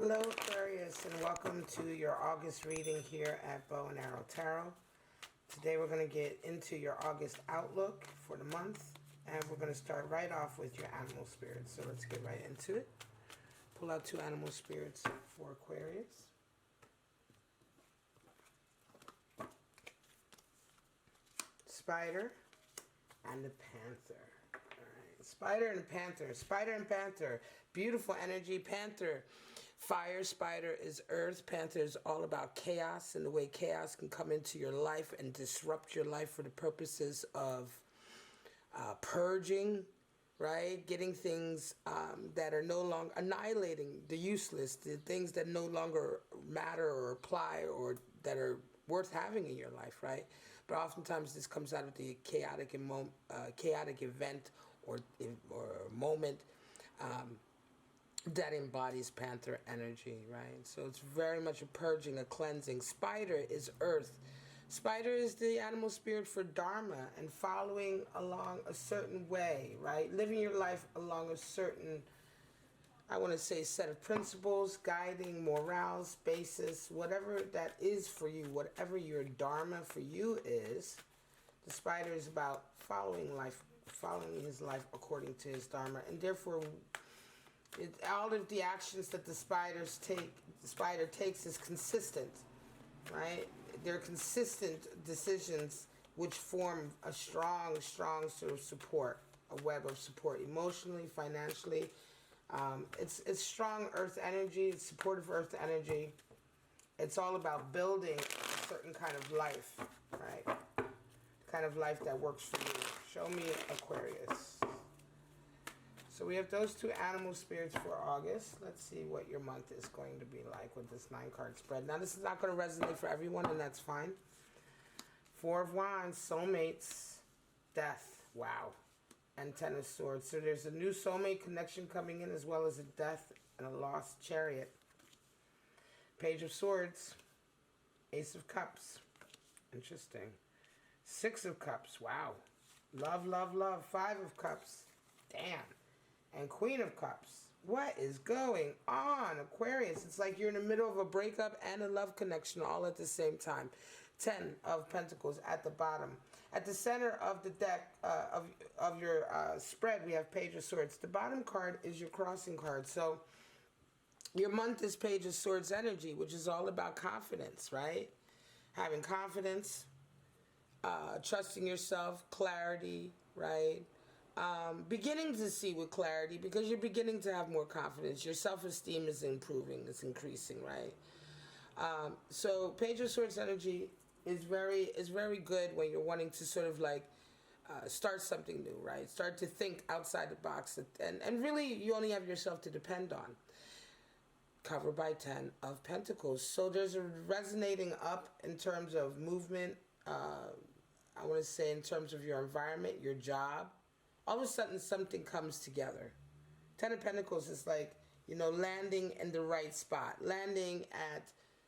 Hello Aquarius, and welcome to your August reading here at Bow and Arrow Tarot. Today we're going to get into your August outlook for the month, and we're going to start right off with your animal spirits. So let's get right into it. Pull out two animal spirits for Aquarius. Spider and the Panther. Alright, Spider and the Panther. Spider and Panther. Beautiful energy. Panther. Fire. Spider is earth. Panther is all about chaos and the way chaos can come into your life and disrupt your life for the purposes of purging, right? Getting things that are no longer, annihilating the useless, the things that no longer matter or apply or that are worth having in your life, right? But oftentimes this comes out of the chaotic event or moment that embodies Panther energy, right? So it's very much a purging, a cleansing. Spider is earth. Spider is the animal spirit for Dharma and following along a certain way, right? Living your life along a certain, I want to say, set of principles, guiding morals, basis, whatever that is for you, whatever your Dharma for you is. The Spider is about following life, following his life according to his Dharma, and therefore all of the actions that the spider takes is consistent, right? They're consistent decisions which form a strong sort of support, a web of support, emotionally, financially. It's strong earth energy, it's supportive earth energy. It's all about building a certain kind of life, right? The kind of life that works for you. Show me Aquarius. So we have those two animal spirits for August. Let's see what your month is going to be like with this 9-card spread. Now this is not going to resonate for everyone, and that's fine. Four of Wands, soulmates, death, wow, and Ten of Swords. So there's a new soulmate connection coming in, as well as a death and a lost chariot. Page of Swords, Ace of Cups, interesting. Six of Cups, wow, love, love, love. Five of Cups, damn. And Queen of Cups. What is going on, Aquarius? It's like you're in the middle of a breakup and a love connection all at the same time. 10 of Pentacles at the bottom. At the center of the deck of your spread, we have Page of Swords. The bottom card is your crossing card. So your month is Page of Swords energy, which is all about confidence, right? Having confidence, trusting yourself, clarity, right? Beginning to see with clarity because you're beginning to have more confidence. Your self-esteem is improving, it's increasing, right? So Page of Swords energy is very good when you're wanting to sort of like start something new, right? Start to think outside the box, and really you only have yourself to depend on. Covered by 10 of Pentacles. So there's a resonating up in terms of movement, I want to say in terms of your environment, your job. All of a sudden something comes together. 10 of Pentacles is like, you know, landing in the right spot. Landing at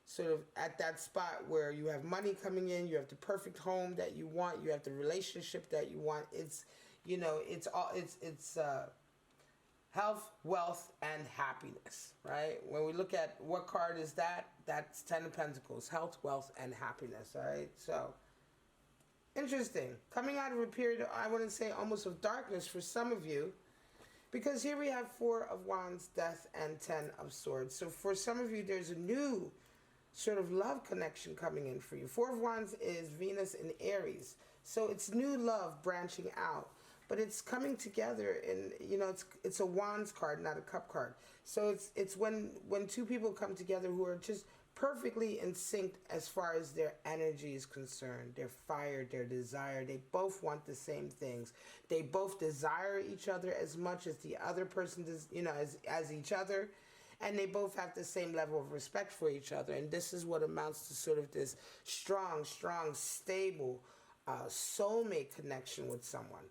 sort of at that spot where you have money coming in, you have the perfect home that you want, you have the relationship that you want. It's, you know, it's health, wealth, and happiness, right? When we look at what card is that, that's 10 of Pentacles, health, wealth, and happiness, all right? So interesting. Coming out of a period, I wouldn't say almost of darkness for some of you, because here we have 4 of Wands, death, and 10 of Swords. So for some of you, there's a new sort of love connection coming in for you. 4 of Wands is Venus in Aries. So it's new love branching out, but it's coming together in, you know, it's a Wands card, not a Cup card. So it's when two people come together who are just perfectly in sync as far as their energy is concerned, their fire, their desire. They both want the same things. They both desire each other as much as the other person does, you know, as each other. And they both have the same level of respect for each other. And this is what amounts to sort of this strong, stable soulmate connection with someone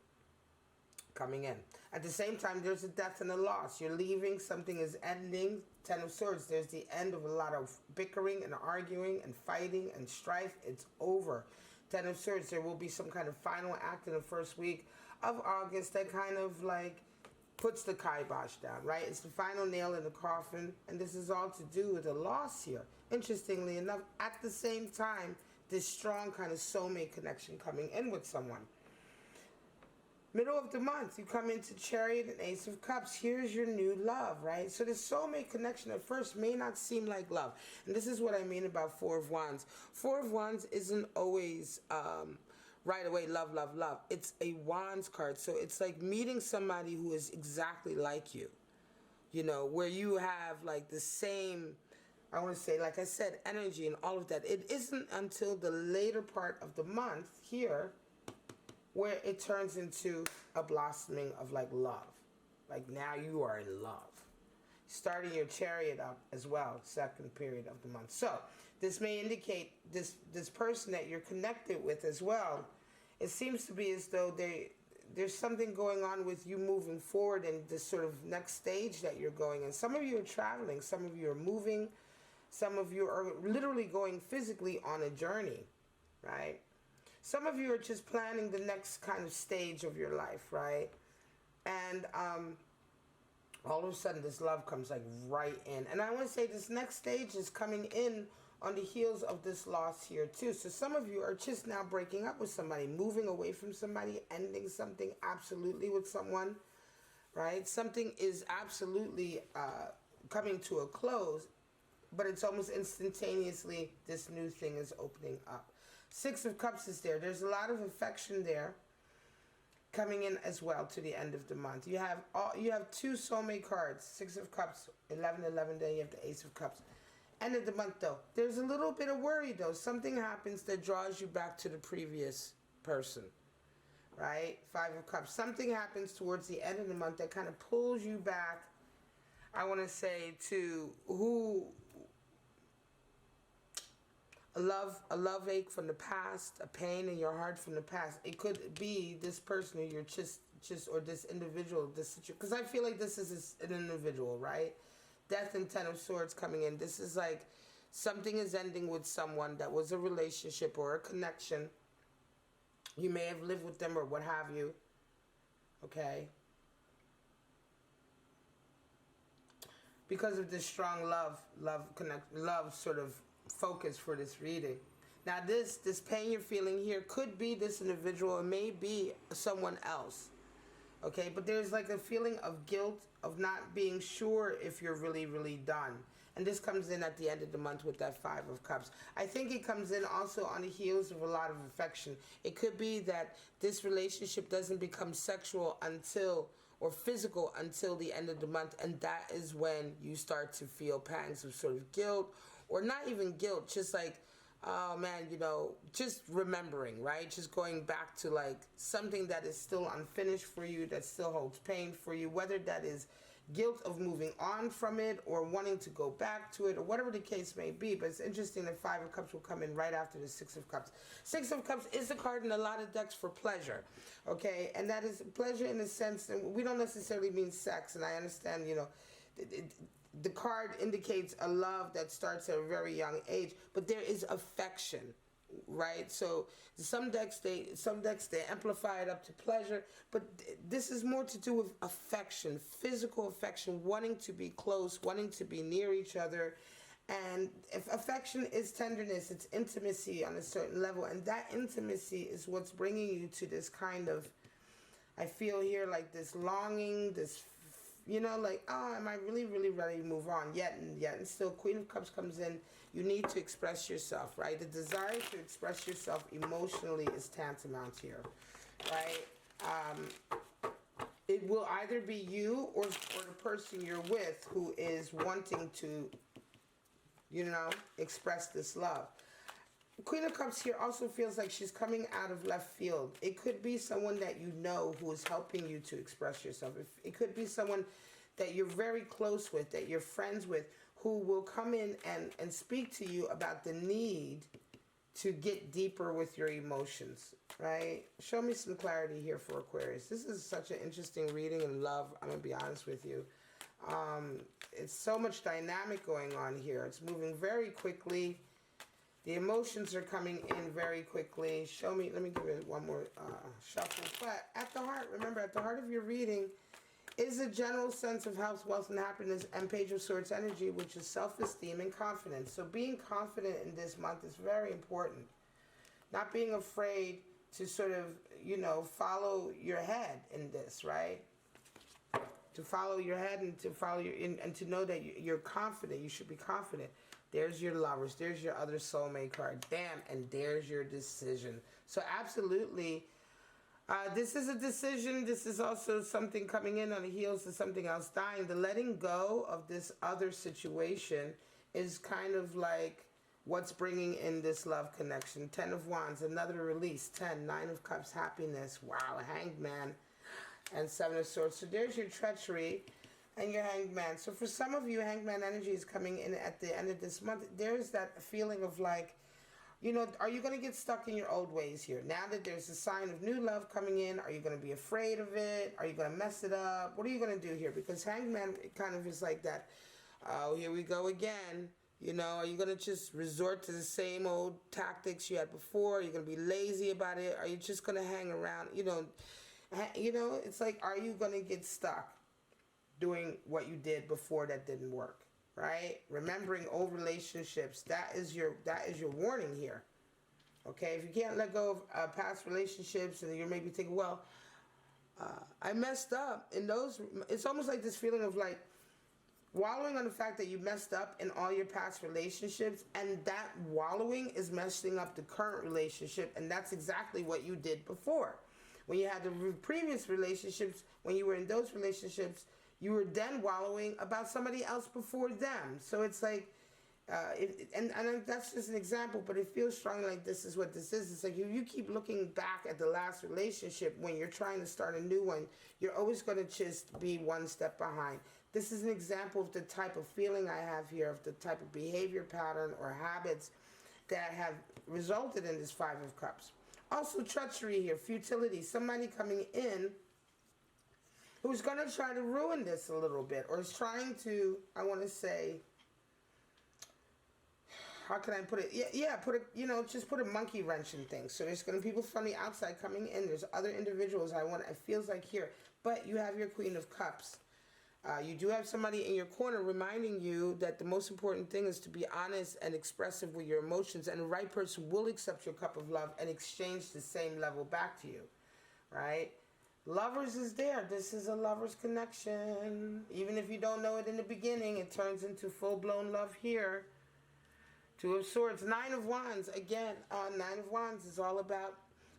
coming in. At the same time, there's a death and a loss. You're leaving, something is ending. 10 of Swords, there's the end of a lot of bickering and arguing and fighting and strife. It's over. 10 of Swords, there will be some kind of final act in the first week of August that kind of like puts the kibosh down, right? It's the final nail in the coffin, and this is all to do with a loss here. Interestingly enough, at the same time, this strong kind of soulmate connection coming in with someone. Middle of the month, you come into Chariot and Ace of Cups. Here's your new love, right? So the soulmate connection at first may not seem like love. And this is what I mean about Four of Wands. Four of Wands isn't always right away love, love, love. It's a Wands card. So it's like meeting somebody who is exactly like you. You know, where you have like the same, I want to say, like I said, energy and all of that. It isn't until the later part of the month here where it turns into a blossoming of like love. Like now you are in love. Starting your Chariot up as well, second period of the month. So this may indicate this person that you're connected with as well. It seems to be as though there's something going on with you moving forward in this sort of next stage that you're going in. Some of you are traveling, some of you are moving, some of you are literally going physically on a journey, right? Some of you are just planning the next kind of stage of your life, right? And all of a sudden this love comes like right in. And I want to say this next stage is coming in on the heels of this loss here too. So some of you are just now breaking up with somebody, moving away from somebody, ending something absolutely with someone, right? Something is absolutely coming to a close, but it's almost instantaneously this new thing is opening up. Six of Cups is there. There's a lot of affection there coming in as well to the end of the month. You have two soulmate cards, Six of Cups, 11-11, then you have the Ace of Cups. End of the month though, there's a little bit of worry though. Something happens that draws you back to the previous person, right? Five of Cups. Something happens towards the end of the month that kind of pulls you back, I want to say, to who... A love ache from the past, a pain in your heart from the past. It could be this person who you're just or this individual, this situation. Because I feel like this is an individual, right? Death and Ten of Swords coming in. This is like something is ending with someone that was a relationship or a connection. You may have lived with them or what have you. Okay? Because of this strong love sort of focus for this reading. Now this pain you're feeling here could be this individual. It may be someone else. Okay, but there's like a feeling of guilt of not being sure if you're really, really done. And this comes in at the end of the month with that Five of Cups. I think it comes in also on the heels of a lot of affection. It could be that this relationship doesn't become sexual until, or physical until the end of the month. And that is when you start to feel pangs of sort of guilt, or not even guilt, just like, oh man, you know, just remembering, right? Just going back to like something that is still unfinished for you, that still holds pain for you, whether that is guilt of moving on from it or wanting to go back to it or whatever the case may be. But it's interesting that Five of Cups will come in right after the Six of Cups. Six of Cups is a card in a lot of decks for pleasure, okay? And that is pleasure in the sense that we don't necessarily mean sex, and I understand, you know, the card indicates a love that starts at a very young age, but there is affection, right? So some decks they amplify it up to pleasure, but this is more to do with affection, physical affection, wanting to be close, wanting to be near each other. And if affection is tenderness, it's intimacy on a certain level, and that intimacy is what's bringing you to this kind of, I feel here, like this longing, this, you know, like, oh, am I really, really ready to move on? Yet and still, Queen of Cups comes in. You need to express yourself, right? The desire to express yourself emotionally is tantamount here, right? It will either be you or the person you're with who is wanting to, you know, express this love. Queen of Cups here also feels like she's coming out of left field. It could be someone that you know who is helping you to express yourself. It could be someone that you're very close with, that you're friends with, who will come in and speak to you about the need to get deeper with your emotions, right? Show me some clarity here for Aquarius. This is such an interesting reading in love. I'm going to be honest with you. It's so much dynamic going on here. It's moving very quickly. The emotions are coming in very quickly. Show me, let me give it one more shuffle. But at the heart, remember, at the heart of your reading is a general sense of health, wealth, and happiness, and Page of Swords energy, which is self-esteem and confidence. So being confident in this month is very important. Not being afraid to sort of, follow your head in this, right? To follow your head and to follow and to know that you're confident. You should be confident. There's your lovers. There's your other soulmate card. Damn, and there's your decision. So absolutely, this is a decision. This is also something coming in on the heels of something else dying. The letting go of this other situation is kind of like what's bringing in this love connection. 10 of Wands, another release. 10, 9 of Cups, happiness. Wow, Hanged Man. And 7 of Swords. So there's your treachery and your Hanged Man. So for some of you, Hanged Man energy is coming in at the end of this month. There's that feeling of like, are you going to get stuck in your old ways here? Now that there's a sign of new love coming in, are you going to be afraid of it? Are you going to mess it up? What are you going to do here? Because Hanged Man kind of is like that, oh, here we go again. Are you going to just resort to the same old tactics you had before? Are you going to be lazy about it? Are you just going to hang around? It's like, are you going to get stuck doing what you did before that didn't work? Right? Remembering old relationships, that is your warning here. Okay, if you can't let go of past relationships and you're maybe thinking, well, I messed up in those, it's almost like this feeling of like wallowing on the fact that you messed up in all your past relationships, and that wallowing is messing up the current relationship, and that's exactly what you did before. When you had the previous relationships, when you were in those relationships, you were then wallowing about somebody else before them. So it's like, and that's just an example, but it feels strongly like this is what this is. It's like you keep looking back at the last relationship when you're trying to start a new one, you're always going to just be one step behind. This is an example of the type of feeling I have here, of the type of behavior pattern or habits that have resulted in this 5 of Cups. Also treachery here, futility, somebody coming in who's going to try to ruin this a little bit, or is trying to, I want to say, how can I put it? Just put a monkey wrench in things. So there's going to be people from the outside coming in. There's other individuals it feels like here. But you have your Queen of Cups. You do have somebody in your corner reminding you that the most important thing is to be honest and expressive with your emotions, and the right person will accept your cup of love and exchange the same level back to you, right? Lovers is there. This is a lover's connection. Even if you don't know it in the beginning, it turns into full-blown love here. 2 of Swords, 9 of Wands. Again, 9 of Wands is all about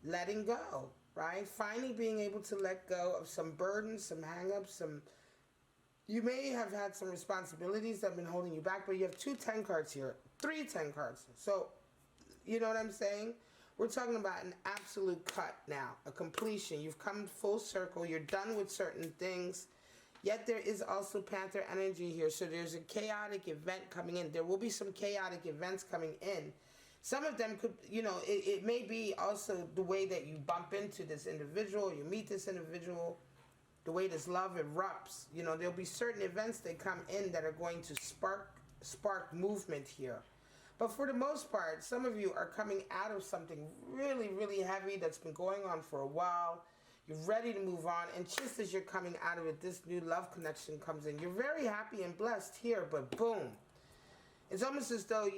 letting go, right? Finally being able to let go of some burdens, some hang-ups, you may have had some responsibilities that have been holding you back, but you have 2 10 cards here, 3 10 cards. So, you know what I'm saying? We're talking about an absolute cut now, a completion. You've come full circle. You're done with certain things. Yet there is also Panther energy here. So there's a chaotic event coming in. There will be some chaotic events coming in. Some of them could, it may be also the way that you bump into this individual, you meet this individual, the way this love erupts. There'll be certain events that come in that are going to spark movement here. But for the most part, some of you are coming out of something really, really heavy that's been going on for a while. You're ready to move on. And just as you're coming out of it, this new love connection comes in. You're very happy and blessed here, but boom. It's almost as though,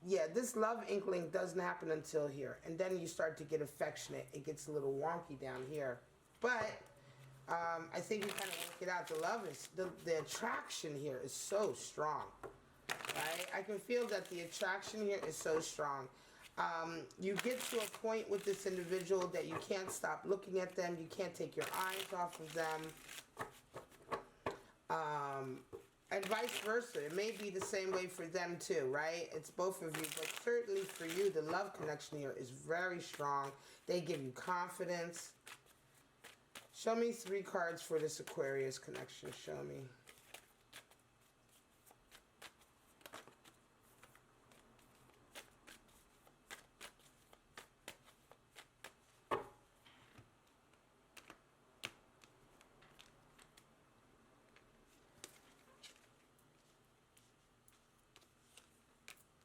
this love inkling doesn't happen until here. And then you start to get affectionate. It gets a little wonky down here. But I think you kind of work it out. The love is, the attraction here is so strong. Right? I can feel that the attraction here is so strong. You get to a point with this individual that you can't stop looking at them. You can't take your eyes off of them. And vice versa. It may be the same way for them too, right? It's both of you. But certainly for you, the love connection here is very strong. They give you confidence. Show me 3 cards for this Aquarius connection. Show me.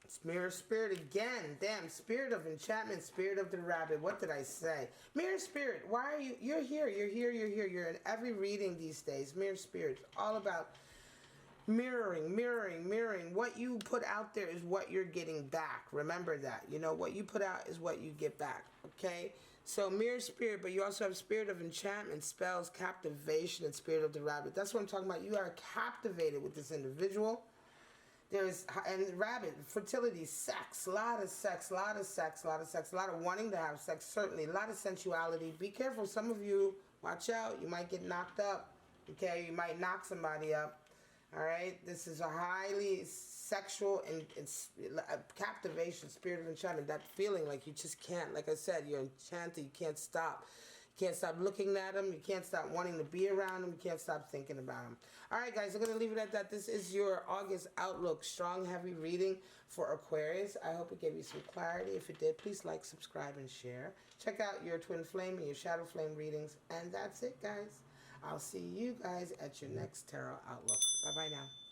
It's mirror spirit again. Damn, spirit of enchantment, spirit of the rabbit. What did I say? Mirror spirit, why are you? You're here, you're here, you're here. You're in every reading these days. Mirror spirit, all about mirroring, mirroring, mirroring. What you put out there is what you're getting back. Remember that. You know, what you put out is what you get back. Okay? So mirror spirit, but you also have spirit of enchantment, spells, captivation, and spirit of the rabbit. That's what I'm talking about. You are captivated with this individual. There's, and rabbit, fertility, sex, a lot of sex, a lot of sex, a lot of sex, a lot of wanting to have sex, certainly, a lot of sensuality. Be careful. Some of you, watch out. You might get knocked up. Okay? You might knock somebody up. All right, this is a highly sexual and captivation, spirit of enchantment. That feeling like you just can't, like I said, you're enchanted. You can't stop. You can't stop looking at them. You can't stop wanting to be around them. You can't stop thinking about them. All right, guys, I'm going to leave it at that. This is your August Outlook, strong, heavy reading for Aquarius. I hope it gave you some clarity. If it did, please like, subscribe, and share. Check out your twin flame and your shadow flame readings. And that's it, guys. I'll see you guys at your next Tarot Outlook. Bye-bye now.